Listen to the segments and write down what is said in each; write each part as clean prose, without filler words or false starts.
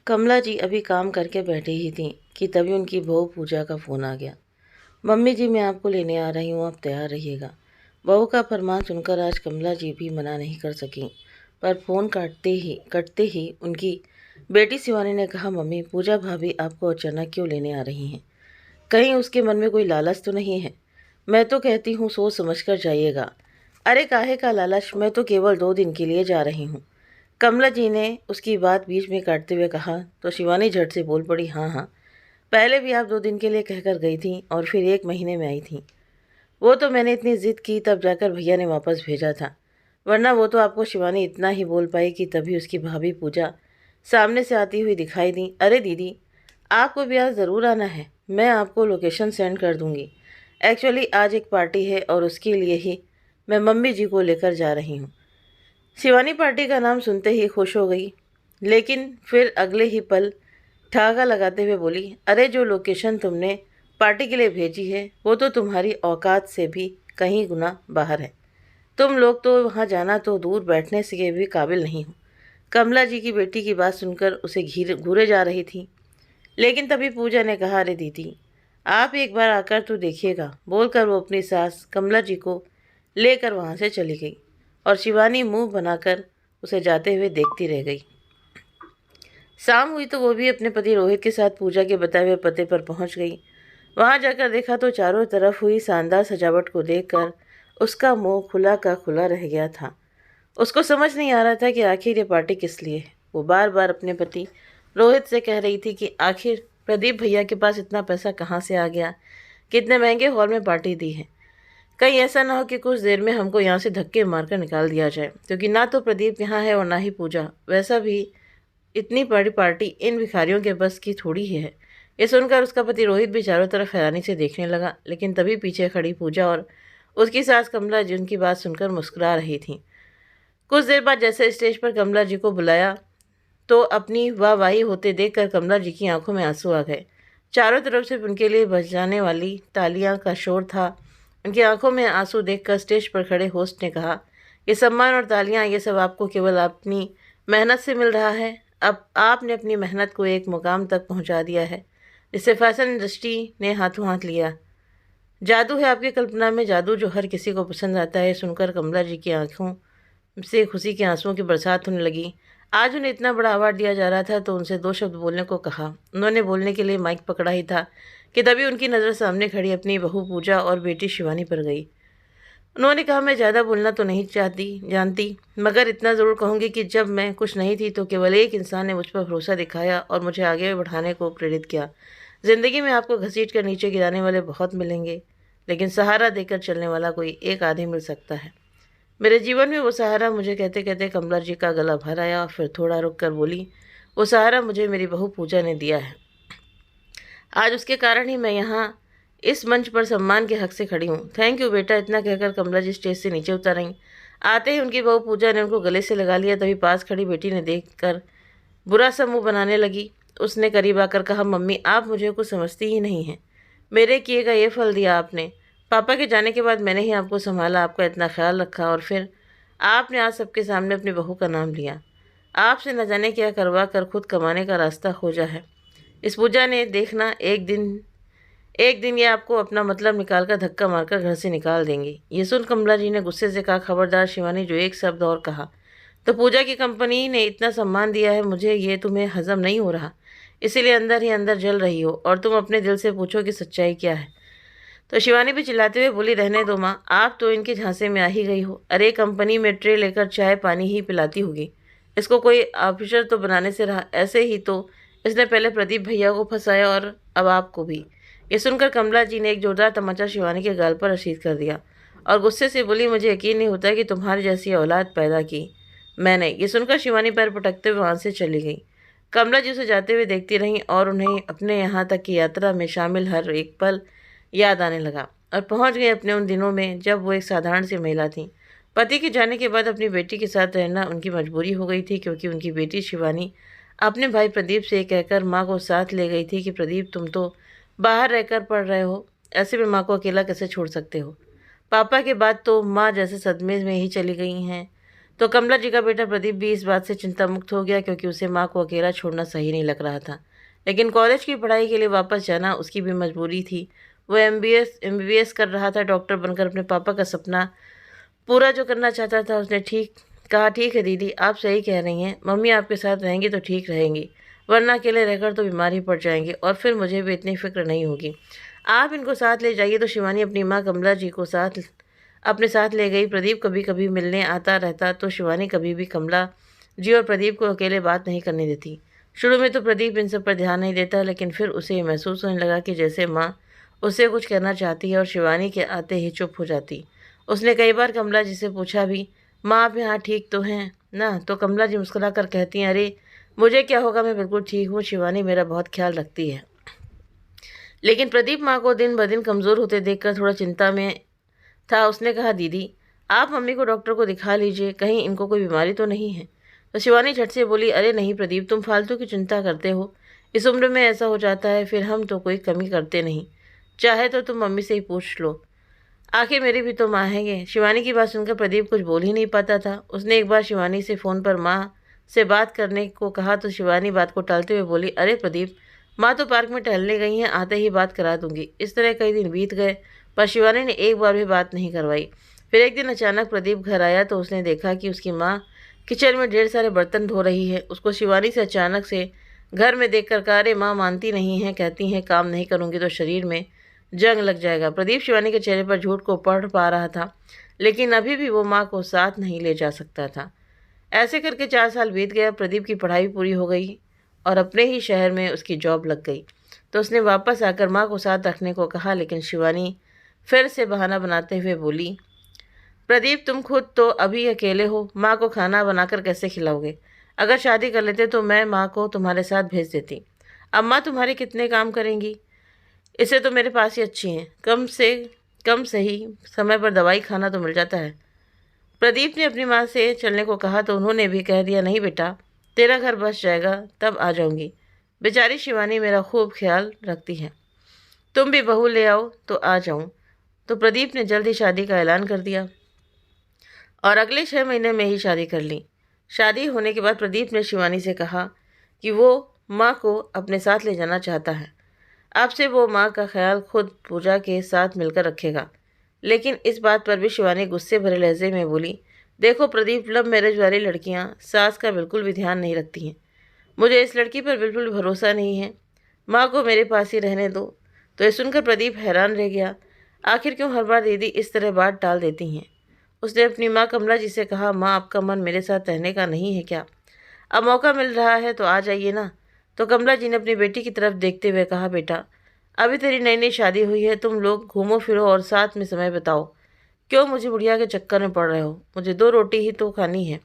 कमला जी अभी काम करके बैठी ही थीं कि तभी उनकी बहू पूजा का फ़ोन आ गया। मम्मी जी, मैं आपको लेने आ रही हूँ, आप तैयार रहिएगा। बहू का फरमान सुनकर आज कमला जी भी मना नहीं कर सकीं, पर फ़ोन कटते ही उनकी बेटी शिवानी ने कहा, मम्मी, पूजा भाभी आपको अचानक क्यों लेने आ रही हैं? कहीं उसके मन में कोई लालच तो नहीं है? मैं तो कहती हूँ सोच समझ कर जाइएगा। अरे काहे का लालच, मैं तो केवल 2 दिन के लिए जा रही हूँ। कमला जी ने उसकी बात बीच में काटते हुए कहा तो शिवानी झट से बोल पड़ी, हाँ हाँ, पहले भी आप 2 दिन के लिए कहकर गई थी और फिर 1 महीने में आई थी। वो तो मैंने इतनी ज़िद की तब जाकर भैया ने वापस भेजा था, वरना वो तो आपको शिवानी इतना ही बोल पाई कि तभी उसकी भाभी पूजा सामने से आती हुई दिखाई दी। अरे दीदी, आपको भी आज ज़रूर आना है, मैं आपको लोकेशन सेंड कर दूँगी। एक्चुअली आज एक पार्टी है और उसके लिए ही मैं मम्मी जी को लेकर जा रही हूँ। शिवानी पार्टी का नाम सुनते ही खुश हो गई, लेकिन फिर अगले ही पल ठहाका लगाते हुए बोली, अरे जो लोकेशन तुमने पार्टी के लिए भेजी है वो तो तुम्हारी औकात से भी कहीं गुना बाहर है। तुम लोग तो वहाँ जाना तो दूर, बैठने से भी काबिल नहीं हो। कमला जी की बेटी की बात सुनकर उसे घूरे जा रही थी, लेकिन तभी पूजा ने कहा, अरे दीदी, आप एक बार आकर तो देखिएगा, बोलकर वो अपनी सास कमला जी को लेकर वहाँ से चली गई और शिवानी मुंह बनाकर उसे जाते हुए देखती रह गई। शाम हुई तो वो भी अपने पति रोहित के साथ पूजा के बताए हुए पते पर पहुंच गई। वहां जाकर देखा तो चारों तरफ हुई शानदार सजावट को देखकर उसका मुंह खुला का खुला रह गया था। उसको समझ नहीं आ रहा था कि आखिर ये पार्टी किस लिए है। वो बार बार अपने पति रोहित से कह रही थी कि आखिर प्रदीप भैया के पास इतना पैसा कहाँ से आ गया, कितने महंगे हॉल में पार्टी दी है। कहीं ऐसा ना हो कि कुछ देर में हमको यहाँ से धक्के मारकर निकाल दिया जाए, क्योंकि ना तो प्रदीप यहाँ है और ना ही पूजा। वैसा भी इतनी बड़ी पार्टी इन भिखारियों के बस की थोड़ी ही है। ये सुनकर उसका पति रोहित भी चारों तरफ हैरानी से देखने लगा, लेकिन तभी पीछे खड़ी पूजा और उसकी सास कमला जी उनकी बात सुनकर मुस्कुरा रही थी। कुछ देर बाद जैसे स्टेज पर कमला जी को बुलाया तो अपनी वाहवाही होते देखकर कमला जी की आंखों में आंसू आ गए। चारों तरफ से उनके लिए बजाने वाली तालियां का शोर था। उनकी आंखों में आंसू देखकर स्टेज पर खड़े होस्ट ने कहा, ये सम्मान और तालियां, ये सब आपको केवल अपनी मेहनत से मिल रहा है। अब आपने अपनी मेहनत को एक मुकाम तक पहुंचा दिया है जिससे फैशन इंडस्ट्री ने हाथों हाथ लिया। जादू है आपकी कल्पना में, जादू जो हर किसी को पसंद आता है। सुनकर कमला जी की आंखों से खुशी के आंसुओं की बरसात होने लगी। आज उन्हें इतना बड़ा अवार्ड दिया जा रहा था तो उनसे 2 शब्द बोलने को कहा। उन्होंने बोलने के लिए माइक पकड़ा ही था कि तभी उनकी नज़र सामने खड़ी अपनी बहू पूजा और बेटी शिवानी पर गई। उन्होंने कहा, मैं ज़्यादा बोलना तो नहीं जानती, मगर इतना ज़रूर कहूँगी कि जब मैं कुछ नहीं थी तो केवल एक इंसान ने मुझ पर भरोसा दिखाया और मुझे आगे बढ़ाने को प्रेरित किया। ज़िंदगी में आपको घसीट कर नीचे गिराने वाले बहुत मिलेंगे, लेकिन सहारा देकर चलने वाला कोई एक आदमी मिल सकता है। मेरे जीवन में वो सहारा, मुझे कहते कहते कमला जी का गला भर आया और फिर थोड़ा रुक कर बोली, वो सहारा मुझे मेरी बहू पूजा ने दिया है। आज उसके कारण ही मैं यहाँ इस मंच पर सम्मान के हक से खड़ी हूँ। थैंक यू बेटा। इतना कहकर कमला जी स्टेज से नीचे उतर रहीं। आते ही उनकी बहू पूजा ने उनको गले से लगा लिया। तभी पास खड़ी बेटी ने देखकर बुरा सा मुँह बनाने लगी। उसने करीब आकर कहा, मम्मी, आप मुझे कुछ समझती ही नहीं हैं। मेरे किए का ये फल दिया आपने। पापा के जाने के बाद मैंने ही आपको संभाला, आपका इतना ख्याल रखा, और फिर आपने आज सबके सामने अपनी बहू का नाम लिया। आपसे न जाने क्या करवा कर खुद कमाने का रास्ता खोजा है। इस पूजा ने देखना, एक दिन ये आपको अपना मतलब निकालकर धक्का मारकर घर से निकाल देंगी। ये सुन कमला जी ने गुस्से से कहा, खबरदार शिवानी, जो एक शब्द और कहा तो पूजा की कंपनी ने इतना सम्मान दिया है मुझे, ये तुम्हें हजम नहीं हो रहा, इसीलिए अंदर ही अंदर जल रही हो। और तुम अपने दिल से पूछो कि सच्चाई क्या है। तो शिवानी भी चिल्लाते हुए बोली, रहने दो माँ, आप तो इनके झांसे में आ ही गई हो। अरे कंपनी में ट्रे लेकर चाय पानी ही पिलाती होगी, इसको कोई ऑफिसर तो बनाने से रहा। ऐसे ही तो इसने पहले प्रदीप भैया को फंसाया और अब आपको भी। ये सुनकर कमला जी ने एक जोरदार तमाचा शिवानी के गाल पर रशीद कर दिया और गुस्से से बोली, मुझे यकीन नहीं होता कि तुम्हारी जैसी औलाद पैदा की मैंने। ये सुनकर शिवानी पैर पटकते हुए वहाँ से चली गई। कमला जी उसे जाते हुए देखती रहीं और उन्हें अपने यहाँ तक की यात्रा में शामिल हर एक पल याद आने लगा और पहुँच गए अपने उन दिनों में जब वो एक साधारण सी महिला थी। पति के जाने के बाद अपनी बेटी के साथ रहना उनकी मजबूरी हो गई थी, क्योंकि उनकी बेटी शिवानी अपने भाई प्रदीप से कहकर माँ को साथ ले गई थी कि प्रदीप, तुम तो बाहर रहकर पढ़ रहे हो, ऐसे में माँ को अकेला कैसे छोड़ सकते हो। पापा के बाद तो माँ जैसे सदमे में ही चली गई हैं। तो कमला जी का बेटा प्रदीप भी इस बात से चिंता मुक्त हो गया, क्योंकि उसे माँ को अकेला छोड़ना सही नहीं लग रहा था। लेकिन कॉलेज की पढ़ाई के लिए वापस जाना उसकी भी मजबूरी थी। वो एमबीबीएस कर रहा था, डॉक्टर बनकर अपने पापा का सपना पूरा जो करना चाहता था। उसने ठीक है दीदी, आप सही कह रही हैं। मम्मी आपके साथ रहेंगी तो ठीक रहेंगी, वरना अकेले रहकर तो बीमार ही पड़ जाएंगे और फिर मुझे भी इतनी फिक्र नहीं होगी। आप इनको साथ ले जाइए। तो शिवानी अपनी माँ कमला जी को अपने साथ ले गई। प्रदीप कभी कभी मिलने आता रहता, तो शिवानी कभी भी कमला जी और प्रदीप को अकेले बात नहीं करने देती। शुरू में तो प्रदीप इन सब पर ध्यान नहीं देता, लेकिन फिर उसे ये महसूस होने लगा कि जैसे माँ उससे कुछ कहना चाहती है और शिवानी के आते ही चुप हो जाती। उसने कई बार कमला जी से पूछा भी, माँ आप यहाँ ठीक तो हैं ना? तो कमला जी मुस्कुरा कर कहती हैं, अरे मुझे क्या होगा, मैं बिल्कुल ठीक हूँ, शिवानी मेरा बहुत ख्याल रखती है। लेकिन प्रदीप माँ को दिन ब दिन कमज़ोर होते देखकर थोड़ा चिंता में था। उसने कहा, दीदी आप मम्मी को डॉक्टर को दिखा लीजिए, कहीं इनको कोई बीमारी तो नहीं है। तो शिवानी झट से बोली, अरे नहीं प्रदीप, तुम फालतू की चिंता करते हो, इस उम्र में ऐसा हो जाता है, फिर हम तो कोई कमी करते नहीं, चाहे तो तुम मम्मी से ही पूछ लो, आखिर मेरी भी तो माँ है। शिवानी की बात सुनकर प्रदीप कुछ बोल ही नहीं पाता था। उसने एक बार शिवानी से फ़ोन पर माँ से बात करने को कहा, तो शिवानी बात को टालते हुए बोली, अरे प्रदीप, माँ तो पार्क में टहलने गई हैं, आते ही बात करा दूंगी। इस तरह कई दिन बीत गए, पर शिवानी ने एक बार भी बात नहीं करवाई। फिर एक दिन अचानक प्रदीप घर आया तो उसने देखा कि उसकी माँ किचन में ढेर सारे बर्तन धो रही है। उसको शिवानी से अचानक से घर में देखकर कहा, अरे माँ मानती नहीं है, कहती हैं काम नहीं करूँगी तो शरीर में जंग लग जाएगा। प्रदीप शिवानी के चेहरे पर झूठ को पढ़ पा रहा था, लेकिन अभी भी वो माँ को साथ नहीं ले जा सकता था। ऐसे करके 4 साल बीत गया। प्रदीप की पढ़ाई पूरी हो गई और अपने ही शहर में उसकी जॉब लग गई। तो उसने वापस आकर माँ को साथ रखने को कहा, लेकिन शिवानी फिर से बहाना बनाते हुए बोली, प्रदीप तुम खुद तो अभी अकेले हो, माँ को खाना बनाकर कैसे खिलाओगे? अगर शादी कर लेते तो मैं माँ को तुम्हारे साथ भेज देती। अब माँ तुम्हारे कितने काम करेंगी? इससे तो मेरे पास ही अच्छी हैं, कम से कम सही समय पर दवाई खाना तो मिल जाता है। प्रदीप ने अपनी माँ से चलने को कहा तो उन्होंने भी कह दिया, नहीं बेटा, तेरा घर बस जाएगा तब आ जाऊंगी। बेचारी शिवानी मेरा खूब ख्याल रखती है, तुम भी बहू ले आओ तो आ जाऊं। तो प्रदीप ने जल्द ही शादी का ऐलान कर दिया और अगले 6 महीने में ही शादी कर ली। शादी होने के बाद प्रदीप ने शिवानी से कहा कि वो माँ को अपने साथ ले जाना चाहता है। अब से वो माँ का ख्याल खुद पूजा के साथ मिलकर रखेगा। लेकिन इस बात पर भी शिवानी गुस्से भरे लहजे में बोली, देखो प्रदीप, लव मैरिज वाली लड़कियाँ सास का बिल्कुल भी ध्यान नहीं रखती हैं। मुझे इस लड़की पर बिल्कुल भी भरोसा नहीं है, माँ को मेरे पास ही रहने दो। तो ये सुनकर प्रदीप हैरान रह गया, आखिर क्यों हर बार दीदी इस तरह बात टाल देती हैं। उसने अपनी माँ कमला जी से कहा, माँ आपका मन मेरे साथ रहने का नहीं है क्या? अब मौका मिल रहा है तो आ जाइए ना। तो कमला जी ने अपनी बेटी की तरफ देखते हुए कहा, बेटा अभी तेरी नई नई शादी हुई है, तुम लोग घूमो फिरो और साथ में समय बिताओ, क्यों मुझे बुढ़िया के चक्कर में पड़ रहे हो? मुझे 2 रोटी ही तो खानी है,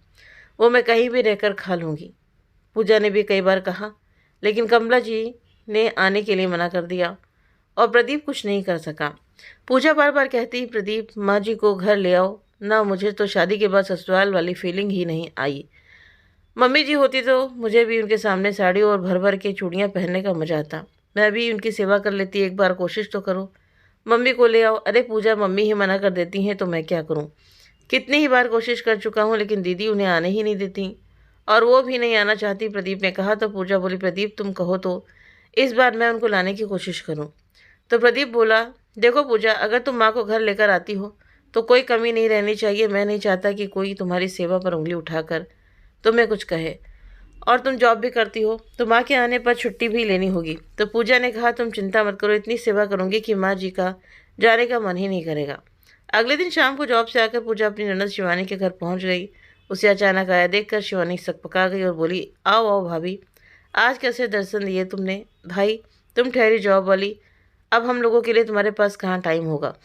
वो मैं कहीं भी रहकर खा लूँगी। पूजा ने भी कई बार कहा, लेकिन कमला जी ने आने के लिए मना कर दिया और प्रदीप कुछ नहीं कर सका। पूजा बार बार कहती, प्रदीप माँ जी को घर ले आओ ना, मुझे तो शादी के बाद ससुराल वाली फीलिंग ही नहीं आई। मम्मी जी होती तो मुझे भी उनके सामने साड़ी और भर भर के चूड़ियाँ पहनने का मजा आता, मैं भी उनकी सेवा कर लेती। एक बार कोशिश तो करो, मम्मी को ले आओ। अरे पूजा, मम्मी ही मना कर देती हैं तो मैं क्या करूं? कितनी ही बार कोशिश कर चुका हूं, लेकिन दीदी उन्हें आने ही नहीं देती और वो भी नहीं आना चाहती, प्रदीप ने कहा। तो पूजा बोली, प्रदीप तुम कहो तो इस बार मैं उनको लाने की कोशिश करूं। तो प्रदीप बोला, देखो पूजा, अगर तुम माँ को घर लेकर आती हो तो कोई कमी नहीं रहनी चाहिए। मैं नहीं चाहता कि कोई तुम्हारी सेवा पर उंगली उठाकर तुम्हें कुछ कहे, और तुम जॉब भी करती हो तो माँ के आने पर छुट्टी भी लेनी होगी। तो पूजा ने कहा, तुम चिंता मत करो, इतनी सेवा करूँगी कि माँ जी का जाने का मन ही नहीं करेगा। अगले दिन शाम को जॉब से आकर पूजा अपनी ननद शिवानी के घर पहुँच गई। उसे अचानक आया देखकर शिवानी सकपका गई और बोली, आओ आओ भाभी, आज कैसे दर्शन दिए तुमने? भाई तुम ठहरी जॉब वाली, अब हम लोगों के लिए तुम्हारे पास कहाँ टाइम होगा।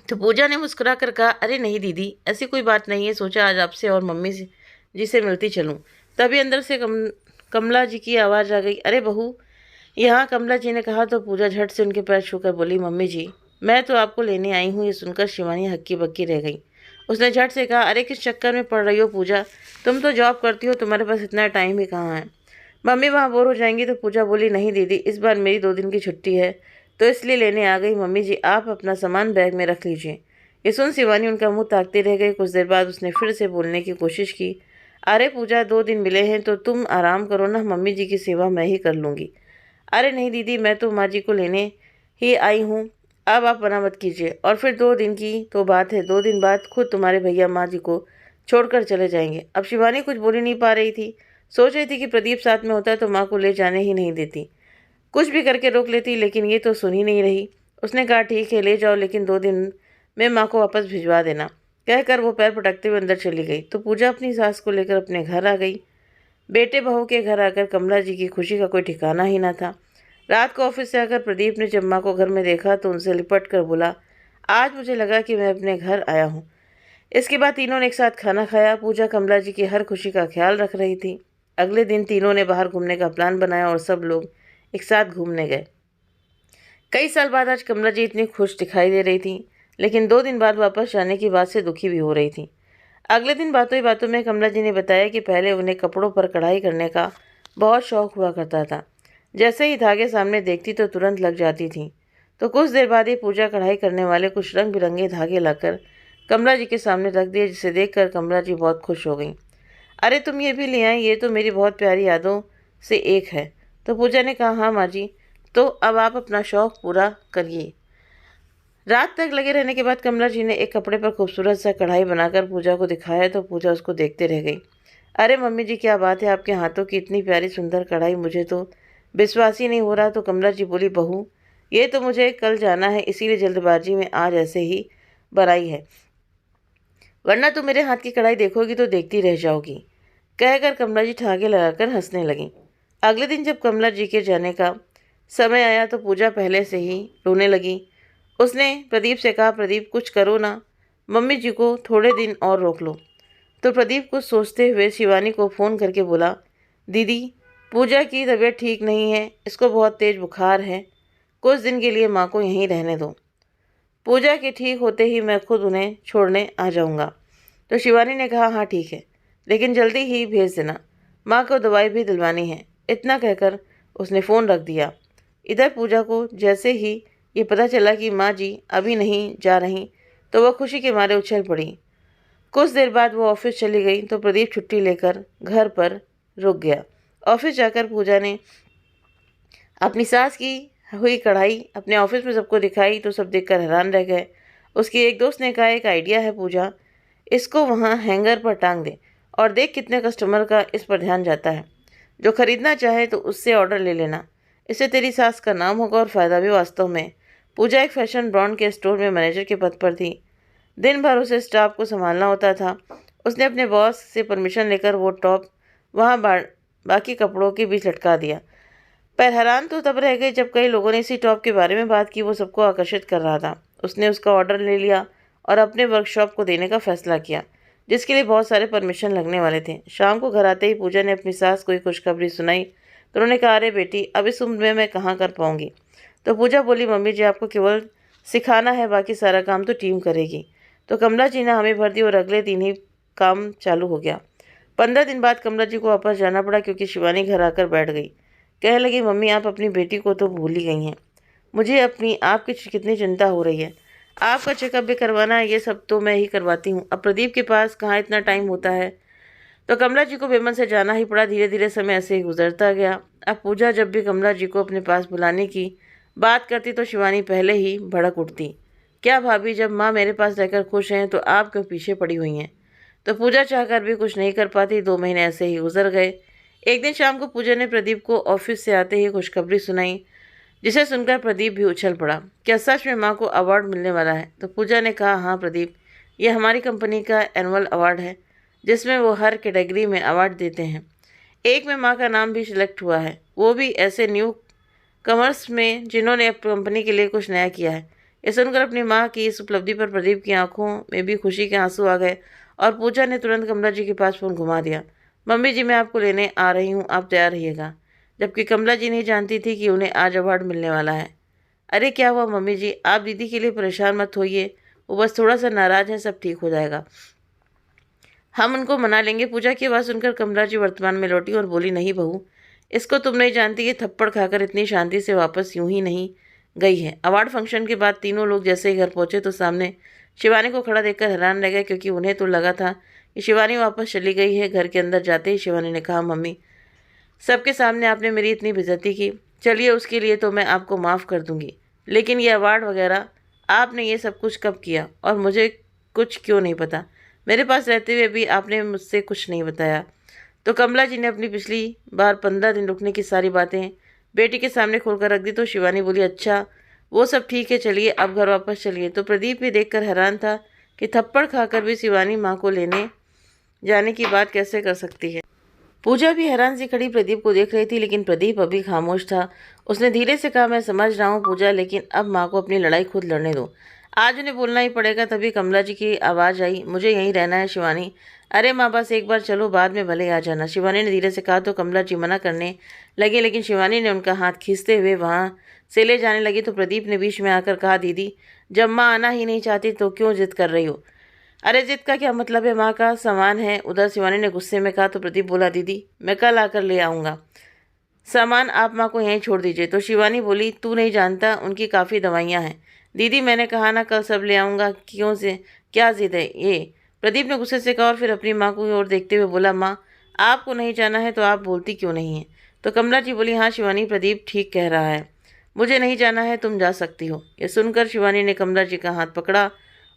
तो पूजा ने मुस्कुरा कर कहा, अरे नहीं दीदी, ऐसी कोई बात नहीं है, सोचा आज आपसे और मम्मी जी से मिलती चलूँ। तभी अंदर से कमला जी की आवाज़ आ गई, अरे बहू यहाँ। कमला जी ने कहा तो पूजा झट से उनके पैर छूकर बोली, मम्मी जी मैं तो आपको लेने आई हूँ। ये सुनकर शिवानी हक्की बक्की रह गई। उसने झट से कहा, अरे किस चक्कर में पड़ रही हो पूजा, तुम तो जॉब करती हो, तुम्हारे पास इतना टाइम ही कहाँ है? मम्मी वहाँ बोर हो जाएंगी। तो पूजा बोली, नहीं दीदी, इस बार मेरी 2 दिन की छुट्टी है तो इसलिए लेने आ गई। मम्मी जी आप अपना सामान बैग में रख लीजिए, ये सुन शिवानी उनका मुंह ताकती रह गई। कुछ देर बाद उसने फिर से बोलने की कोशिश की। अरे पूजा, 2 दिन मिले हैं तो तुम आराम करो ना, मम्मी जी की सेवा मैं ही कर लूँगी। अरे नहीं दीदी, मैं तो माँ जी को लेने ही आई हूँ, अब आप मना मत कीजिए। और फिर 2 दिन की तो बात है, 2 दिन बाद खुद तुम्हारे भैया माँ जी को छोड़कर चले जाएंगे। अब शिवानी कुछ बोल ही नहीं पा रही थी। सोच रही थी कि प्रदीप साथ में होता तो माँ को ले जाने ही नहीं देती, कुछ भी करके रोक लेती, लेकिन ये तो सुन ही नहीं रही। उसने कहा ठीक है ले जाओ, लेकिन 2 दिन में माँ को वापस भिजवा देना। कहकर वो पैर पटकते हुए अंदर चली गई तो पूजा अपनी सास को लेकर अपने घर आ गई। बेटे बहू के घर आकर कमला जी की खुशी का कोई ठिकाना ही ना था। रात को ऑफिस से आकर प्रदीप ने जब माँ को घर में देखा तो उनसे लिपट कर बोला, आज मुझे लगा कि मैं अपने घर आया हूँ। इसके बाद तीनों ने एक साथ खाना खाया। पूजा कमला जी की हर खुशी का ख्याल रख रही थी। अगले दिन तीनों ने बाहर घूमने का प्लान बनाया और सब लोग एक साथ घूमने गए। कई साल बाद आज कमला जी इतनी खुश दिखाई दे रही थी, लेकिन 2 दिन बाद वापस जाने की बात से दुखी भी हो रही थी। अगले दिन बातों ही बातों में कमला जी ने बताया कि पहले उन्हें कपड़ों पर कढ़ाई करने का बहुत शौक हुआ करता था। जैसे ही धागे सामने देखती तो तुरंत लग जाती थी। तो कुछ देर बाद ही पूजा कढ़ाई करने वाले कुछ रंग बिरंगे धागे लाकर कमला जी के सामने रख दिए, जिसे देखकर कमला जी बहुत खुश हो गई। अरे तुम ये भी ले आई, ये तो मेरी बहुत प्यारी यादों से एक है। तो पूजा ने कहा हाँ माँ जी, तो अब आप अपना शौक पूरा करिए। रात तक लगे रहने के बाद कमला जी ने एक कपड़े पर खूबसूरत सा कढ़ाई बनाकर पूजा को दिखाया तो पूजा उसको देखते रह गई। अरे मम्मी जी क्या बात है, आपके हाथों की इतनी प्यारी सुंदर कढ़ाई, मुझे तो विश्वास ही नहीं हो रहा। तो कमला जी बोली, बहू ये तो मुझे कल जाना है, इसीलिए जल्दबाजी में आज ऐसे ही बनाई है, वरना तुम मेरे हाथ की कढ़ाई देखोगी तो देखती रह जाओगी। कहकर कमला जी ठहाके लगाकर हंसने लगी। अगले दिन जब कमला जी के जाने का समय आया तो पूजा पहले से ही रोने लगी। उसने प्रदीप से कहा, प्रदीप कुछ करो ना, मम्मी जी को थोड़े दिन और रोक लो। तो प्रदीप कुछ सोचते हुए शिवानी को फ़ोन करके बोला, दीदी पूजा की तबीयत ठीक नहीं है, इसको बहुत तेज़ बुखार है, कुछ दिन के लिए माँ को यहीं रहने दो। पूजा के ठीक होते ही मैं खुद उन्हें छोड़ने आ जाऊँगा। तो शिवानी ने कहा हाँ ठीक है, लेकिन जल्दी ही भेज देना, माँ को दवाई भी दिलवानी है। इतना कहकर उसने फ़ोन रख दिया। इधर पूजा को जैसे ही ये पता चला कि माँ जी अभी नहीं जा रही तो वह खुशी के मारे उछल पड़ी। कुछ देर बाद वो ऑफिस चली गई तो प्रदीप छुट्टी लेकर घर पर रुक गया। ऑफिस जाकर पूजा ने अपनी सास की हुई कढ़ाई अपने ऑफिस में सबको दिखाई तो सब देखकर हैरान रह गए। उसकी एक दोस्त ने कहा, एक आइडिया है पूजा, इसको वहाँ हैंगर पर टांग दे और देख कितने कस्टमर का इस पर ध्यान जाता है। जो खरीदना चाहे तो उससे ऑर्डर ले लेना, इससे तेरी सास का नाम होगा और फ़ायदा भी। वास्तव में पूजा एक फैशन ब्रांड के स्टोर में मैनेजर के पद पर थी। दिन भर उसे स्टाफ को संभालना होता था। उसने अपने बॉस से परमिशन लेकर वो टॉप वहाँ बाकी कपड़ों के बीच लटका दिया। पर हैरान तो तब रह गए जब कई लोगों ने इसी टॉप के बारे में बात की। वो सबको आकर्षित कर रहा था। उसने उसका ऑर्डर ले लिया और अपने वर्कशॉप को देने का फैसला किया, जिसके लिए बहुत सारे परमिशन लगने वाले थे। शाम को घर आते ही पूजा ने अपनी सास को खुशखबरी सुनाई तो उन्होंने कहा, अरे बेटी अब इस उम्र में मैं कहाँ कर पाऊँगी। तो पूजा बोली, मम्मी जी आपको केवल सिखाना है, बाकी सारा काम तो टीम करेगी। तो कमला जी ने हमें भर दी और अगले दिन ही काम चालू हो गया। 15 दिन बाद कमला जी को वापस जाना पड़ा क्योंकि शिवानी घर आकर बैठ गई। कहने लगी, मम्मी आप अपनी बेटी को तो भूल ही गई हैं, मुझे अपनी आपकी कितनी चिंता हो रही है। आपका चेकअप भी करवाना है, ये सब तो मैं ही करवाती हूँ, अब प्रदीप के पास कहाँ इतना टाइम होता है। तो कमला जी को बेमन से जाना ही पड़ा। धीरे धीरे समय ऐसे ही गुजरता गया। अब पूजा जब भी कमला जी को अपने पास बुलाने की बात करती तो शिवानी पहले ही भड़क उठती। क्या भाभी, जब माँ मेरे पास रहकर खुश हैं तो आप क्यों पीछे पड़ी हुई हैं। तो पूजा चाहकर भी कुछ नहीं कर पाती। 2 महीने ऐसे ही गुजर गए। एक दिन शाम को पूजा ने प्रदीप को ऑफिस से आते ही खुशखबरी सुनाई, जिसे सुनकर प्रदीप भी उछल पड़ा। क्या सच में माँ को अवार्ड मिलने वाला है। तो पूजा ने कहा, हाँ प्रदीप, ये हमारी कंपनी का एनुअल अवार्ड है, जिसमें वो हर कैटेगरी में अवार्ड देते हैं। एक में माँ का नाम भी सिलेक्ट हुआ है, वो भी ऐसे न्यू कमर्स में जिन्होंने अपनी कंपनी के लिए कुछ नया किया है। ये सुनकर अपनी माँ की इस उपलब्धि पर प्रदीप की आंखों में भी खुशी के आंसू आ गए और पूजा ने तुरंत कमला जी के पास फ़ोन घुमा दिया। मम्मी जी मैं आपको लेने आ रही हूँ, आप तैयार रहिएगा। जबकि कमला जी नहीं जानती थी कि उन्हें आज अवार्ड मिलने वाला है। अरे क्या हुआ मम्मी जी, आप दीदी के लिए परेशान मत होइए, वो बस थोड़ा सा नाराज़ है, सब ठीक हो जाएगा, हम उनको मना लेंगे। पूजा की आवाज़ सुनकर कमला जी वर्तमान में लौटी और बोली, नहीं बहू, इसको तुम नहीं जानती, ये थप्पड़ खाकर इतनी शांति से वापस यूं ही नहीं गई है। अवार्ड फंक्शन के बाद तीनों लोग जैसे ही घर पहुंचे तो सामने शिवानी को खड़ा देखकर हैरान रह गए, क्योंकि उन्हें तो लगा था कि शिवानी वापस चली गई है। घर के अंदर जाते ही शिवानी ने कहा, मम्मी, सबके सामने आपने मेरी इतनी बेइज्जती की, चलिए उसके लिए तो मैं आपको माफ़ कर दूंगी, लेकिन ये अवार्ड वगैरह, आपने ये सब कुछ कब किया और मुझे कुछ क्यों नहीं पता? मेरे पास रहते हुए भी आपने मुझसे कुछ नहीं बताया। तो कमला जी ने अपनी पिछली बार 15 दिन रुकने की सारी बातें बेटी के सामने खोलकर रख दी। तो शिवानी बोली, अच्छा वो सब ठीक है, चलिए अब घर वापस चलिए। तो प्रदीप भी देखकर हैरान था कि थप्पड़ खाकर भी शिवानी माँ को लेने जाने की बात कैसे कर सकती है। पूजा भी हैरान सी खड़ी प्रदीप को देख रही थी, लेकिन प्रदीप अभी खामोश था। उसने धीरे से कहा, मैं समझ रहा हूँ पूजा, लेकिन अब माँ को अपनी लड़ाई खुद लड़ने दो, आज उन्हें बोलना ही पड़ेगा। तभी कमला जी की आवाज़ आई, मुझे यहीं रहना है शिवानी। अरे माँ, बस एक बार चलो, बाद में भले आ जाना, शिवानी ने धीरे से कहा। तो कमला जी मना करने लगे, लेकिन शिवानी ने उनका हाथ खींचते हुए वहाँ से ले जाने लगी। तो प्रदीप ने बीच में आकर कहा, दीदी, जब माँ आना ही नहीं चाहती तो क्यों जिद कर रही हो? अरे जिद का क्या मतलब है, माँ का सामान है। उधर शिवानी ने गुस्से में कहा। तो प्रदीप बोला, दीदी मैं कल आकर ले आऊँगा सामान, आप माँ को यहीं छोड़ दीजिए। तो शिवानी बोली, तू नहीं जानता, उनकी काफ़ी दवाइयाँ हैं। दीदी मैंने कहा ना कल सब ले आऊँगा, क्यों से क्या जिद है ये? प्रदीप ने गुस्से से कहा और फिर अपनी माँ को ओर देखते हुए बोला, माँ आपको नहीं जाना है तो आप बोलती क्यों नहीं है? तो कमला जी बोली, हाँ शिवानी, प्रदीप ठीक कह रहा है, मुझे नहीं जाना है, तुम जा सकती हो। ये सुनकर शिवानी ने कमला जी का हाथ पकड़ा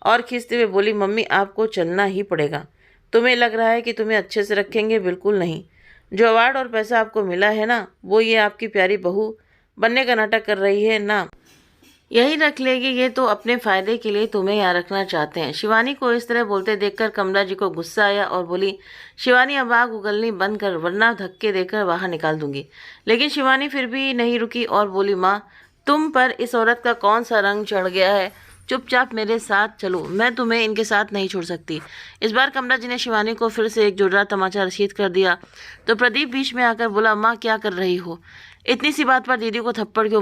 और खींचते हुए बोली, मम्मी आपको चलना ही पड़ेगा। तुम्हें लग रहा है कि तुम्हें अच्छे से रखेंगे, बिल्कुल नहीं। जो अवार्ड और पैसा आपको मिला है ना, वो ये आपकी प्यारी बहू बनने का नाटक कर रही है ना, यही रख लेगी। ये तो अपने फायदे के लिए तुम्हें यहाँ रखना चाहते हैं। शिवानी को इस तरह बोलते देखकर कमला जी को गुस्सा आया और बोली, शिवानी अब आग उगलनी बंद कर, वरना धक्के देकर बाहर निकाल दूंगी। लेकिन शिवानी फिर भी नहीं रुकी और बोली, माँ तुम पर इस औरत का कौन सा रंग चढ़ गया है? चुपचाप मेरे साथ चलो, मैं तुम्हें इनके साथ नहीं छोड़ सकती। इस बार कमला जी ने शिवानी को फिर से एक जोरदार तमाचा रसीद कर दिया। तो प्रदीप बीच में आकर बोला, माँ क्या कर रही हो? इतनी सी बात पर दीदी को थप्पड़ क्यों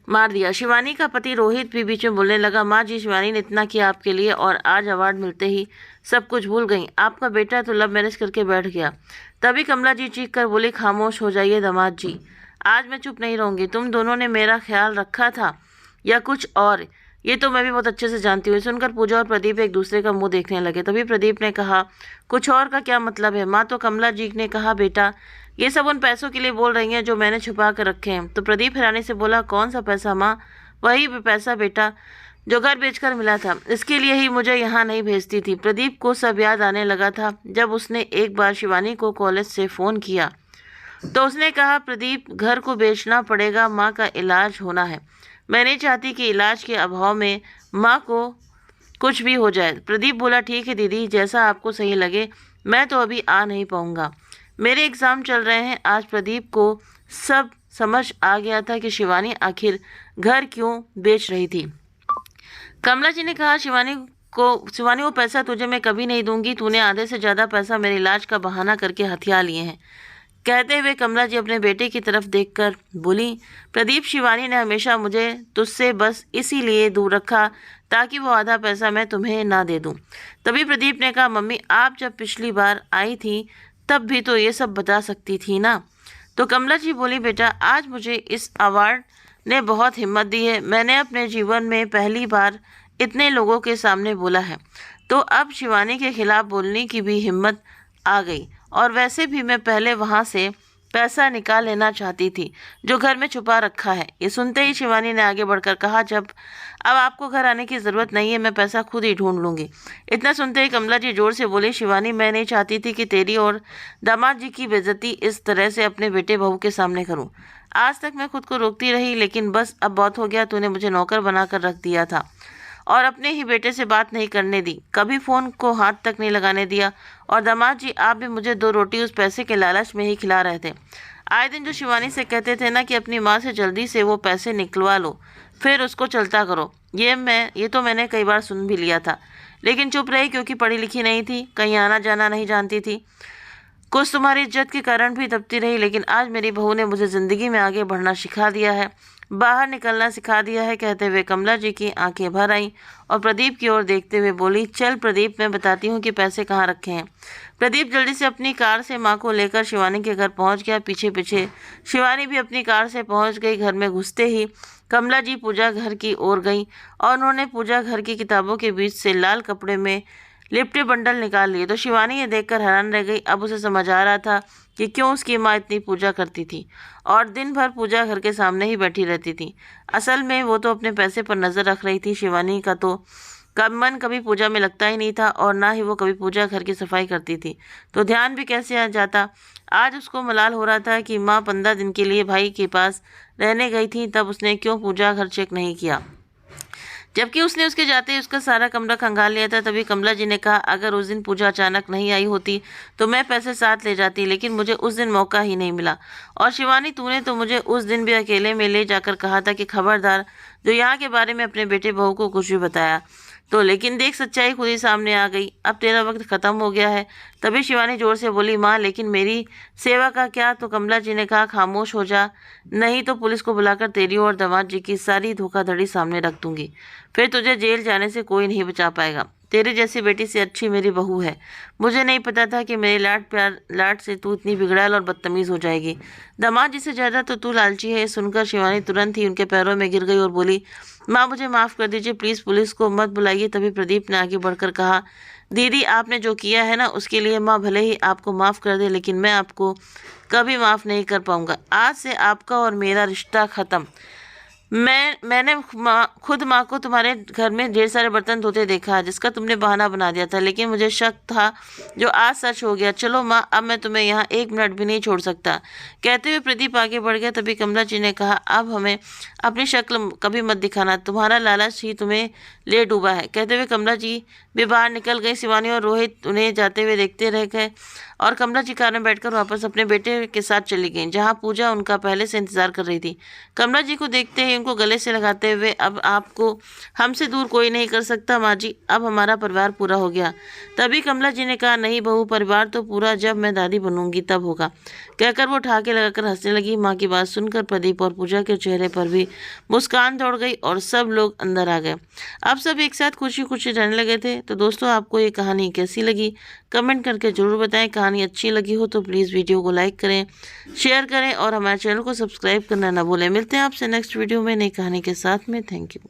मार दिया? शिवानी का पति रोहित भी बीच में बोलने लगा, माँ जी शिवानी ने इतना किया आपके लिए और आज अवार्ड मिलते ही सब कुछ भूल गई। आपका बेटा तो लव मैरिज करके बैठ गया। तभी कमला जी चीख कर बोली, खामोश हो जाइए दामाद जी, आज मैं चुप नहीं रहूँगी। तुम दोनों ने मेरा ख्याल रखा था या कुछ और, ये तो मैं भी बहुत अच्छे से जानती हूँ। सुनकर पूजा और प्रदीप एक दूसरे का मुंह देखने लगे। तभी प्रदीप ने कहा, कुछ और का क्या मतलब है माँ? तो कमला जी ने कहा, बेटा ये सब उन पैसों के लिए बोल रही हैं जो मैंने छुपा कर रखे हैं। तो प्रदीप हैरानी से बोला, कौन सा पैसा माँ? वही पैसा बेटा जो घर बेचकर मिला था, इसके लिए ही मुझे यहाँ नहीं भेजती थी। प्रदीप को सब याद आने लगा था जब उसने एक बार शिवानी को कॉलेज से फ़ोन किया तो उसने कहा, प्रदीप घर को बेचना पड़ेगा, माँ का इलाज होना है। मैं नहीं चाहती कि इलाज के अभाव में माँ को कुछ भी हो जाए। प्रदीप बोला, ठीक है दीदी, जैसा आपको सही लगे, मैं तो अभी आ नहीं पाऊँगा, मेरे एग्ज़ाम चल रहे हैं। आज प्रदीप को सब समझ आ गया था कि शिवानी आखिर घर क्यों बेच रही थी। कमला जी ने कहा, शिवानी वो पैसा तुझे मैं कभी नहीं दूंगी, तूने आधे से ज़्यादा पैसा मेरे इलाज का बहाना करके हथिया लिए हैं। कहते हुए कमला जी अपने बेटे की तरफ देखकर बोली, प्रदीप शिवानी ने हमेशा मुझे तुझसे बस इसीलिए दूर रखा ताकि वो आधा पैसा मैं तुम्हें ना दे दूं। तभी प्रदीप ने कहा, मम्मी आप जब पिछली बार आई थी तब भी तो ये सब बता सकती थी ना। तो कमला जी बोली, बेटा आज मुझे इस अवार्ड ने बहुत हिम्मत दी है, मैंने अपने जीवन में पहली बार इतने लोगों के सामने बोला है, तो अब शिवानी के खिलाफ बोलने की भी हिम्मत आ गई। और वैसे भी मैं पहले वहाँ से पैसा निकाल लेना चाहती थी जो घर में छुपा रखा है। ये सुनते ही शिवानी ने आगे बढ़कर कहा, जब अब आपको घर आने की ज़रूरत नहीं है, मैं पैसा खुद ही ढूंढ लूँगी। इतना सुनते ही कमला जी जोर से बोली, शिवानी मैं नहीं चाहती थी कि तेरी और दामाद जी की बेइज्जती इस तरह से अपने बेटे बहू के सामने करूँ। आज तक मैं खुद को रोकती रही, लेकिन बस अब बहुत हो गया। तूने मुझे नौकर बनाकर रख दिया था और अपने ही बेटे से बात नहीं करने दी, कभी फ़ोन को हाथ तक नहीं लगाने दिया। और दामाद जी आप भी मुझे 2 रोटी उस पैसे के लालच में ही खिला रहे थे। आए दिन जो शिवानी से कहते थे ना कि अपनी माँ से जल्दी से वो पैसे निकलवा लो, फिर उसको चलता करो, ये तो मैंने कई बार सुन भी लिया था, लेकिन चुप रही क्योंकि पढ़ी लिखी नहीं थी, कहीं आना जाना नहीं जानती थी। कुछ तुम्हारी इज्जत के कारण भी दबती रही, लेकिन आज मेरी बहू ने मुझे ज़िंदगी में आगे बढ़ना सिखा दिया है। बाहर निकलना सिखा दिया है, कहते हुए कमला जी की आंखें भर आईं और प्रदीप की ओर देखते हुए बोली, चल प्रदीप, मैं बताती हूँ कि पैसे कहाँ रखे हैं। प्रदीप जल्दी से अपनी कार से माँ को लेकर शिवानी के घर पहुँच गया। पीछे पीछे शिवानी भी अपनी कार से पहुँच गई। घर में घुसते ही कमला जी पूजा घर की ओर गई और उन्होंने पूजा घर की किताबों के बीच से लाल कपड़े में लिपटे बंडल निकाल लिए तो शिवानी ये देखकर हैरान रह गई। अब उसे समझ आ रहा था कि क्यों उसकी माँ इतनी पूजा करती थी और दिन भर पूजा घर के सामने ही बैठी रहती थी। असल में वो तो अपने पैसे पर नज़र रख रही थी। शिवानी का तो मन कभी पूजा में लगता ही नहीं था और ना ही वो कभी पूजा घर की सफाई करती थी, तो ध्यान भी कैसे आ जाता। आज उसको मलाल हो रहा था कि माँ 15 दिन के लिए भाई के पास रहने गई थी, तब उसने क्यों पूजा घर चेक नहीं किया, जबकि उसने उसके जाते ही उसका सारा कमरा खंगाल लिया था। तभी कमला जी ने कहा, अगर उस दिन पूजा अचानक नहीं आई होती तो मैं पैसे साथ ले जाती, लेकिन मुझे उस दिन मौका ही नहीं मिला। और शिवानी, तूने तो मुझे उस दिन भी अकेले में ले जाकर कहा था कि खबरदार जो यहाँ के बारे में अपने बेटे बहू को कुछ भी बताया तो, लेकिन देख सच्चाई खुद ही सामने आ गई। अब तेरा वक्त ख़त्म हो गया है। तभी शिवानी जोर से बोली, माँ लेकिन मेरी सेवा का क्या। तो कमला जी ने कहा, खामोश हो जा, नहीं तो पुलिस को बुलाकर तेरी और दामाद जी की सारी धोखाधड़ी सामने रख दूंगी। फिर तुझे जेल जाने से कोई नहीं बचा पाएगा। तेरे जैसी बेटी से अच्छी मेरी बहू है। मुझे नहीं पता था कि मेरे लाड से तू इतनी बिगड़ैल और बदतमीज़ हो जाएगी। दामाद जी से ज़्यादा तो तू लालची है। सुनकर शिवानी तुरंत ही उनके पैरों में गिर गई और बोली, माँ मुझे माफ़ कर दीजिए, प्लीज़ पुलिस को मत बुलाइए। तभी प्रदीप ने आगे बढ़कर कहा, दीदी आपने जो किया है ना उसके लिए माँ भले ही आपको माफ़ कर दे, लेकिन मैं आपको कभी माफ़ नहीं कर पाऊँगा। आज से आपका और मेरा रिश्ता ख़त्म। मैंने खुद माँ को तुम्हारे घर में ढेर सारे बर्तन धोते देखा, जिसका तुमने बहाना बना दिया था, लेकिन मुझे शक था जो आज सच हो गया। चलो माँ, अब मैं तुम्हें यहाँ 1 मिनट भी नहीं छोड़ सकता। कहते हुए प्रदीप आगे बढ़ गया। तभी कमला जी ने कहा, अब हमें अपनी शक्ल कभी मत दिखाना, तुम्हारा लालच ही तुम्हें ले डूबा है। कहते हुए कमला जी भी बाहर निकल गई। शिवानी और रोहित उन्हें जाते हुए देखते रह गए और कमला जी कार में बैठकर वापस अपने बेटे के साथ चली गईं, जहाँ पूजा उनका पहले से इंतजार कर रही थी। कमला जी को देखते ही उनको गले से लगाते हुए, अब आपको हमसे दूर कोई नहीं कर सकता माँ जी, अब हमारा परिवार पूरा हो गया। तभी कमला जी ने कहा, नहीं बहू, परिवार तो पूरा जब मैं दादी बनूंगी तब होगा। कहकर वो ठहाके लगाकर हंसने लगी। माँ की बात सुनकर प्रदीप और पूजा के चेहरे पर भी मुस्कान दौड़ गई और सब लोग अंदर आ गए। अब सब एक साथ खुशी खुशी रहने लगे थे। तो दोस्तों, आपको ये कहानी कैसी लगी कमेंट करके ज़रूर बताएं। कहानी अच्छी लगी हो तो प्लीज़ वीडियो को लाइक करें, शेयर करें और हमारे चैनल को सब्सक्राइब करना ना भूलें। मिलते हैं आपसे नेक्स्ट वीडियो में नई कहानी के साथ में। Thank you.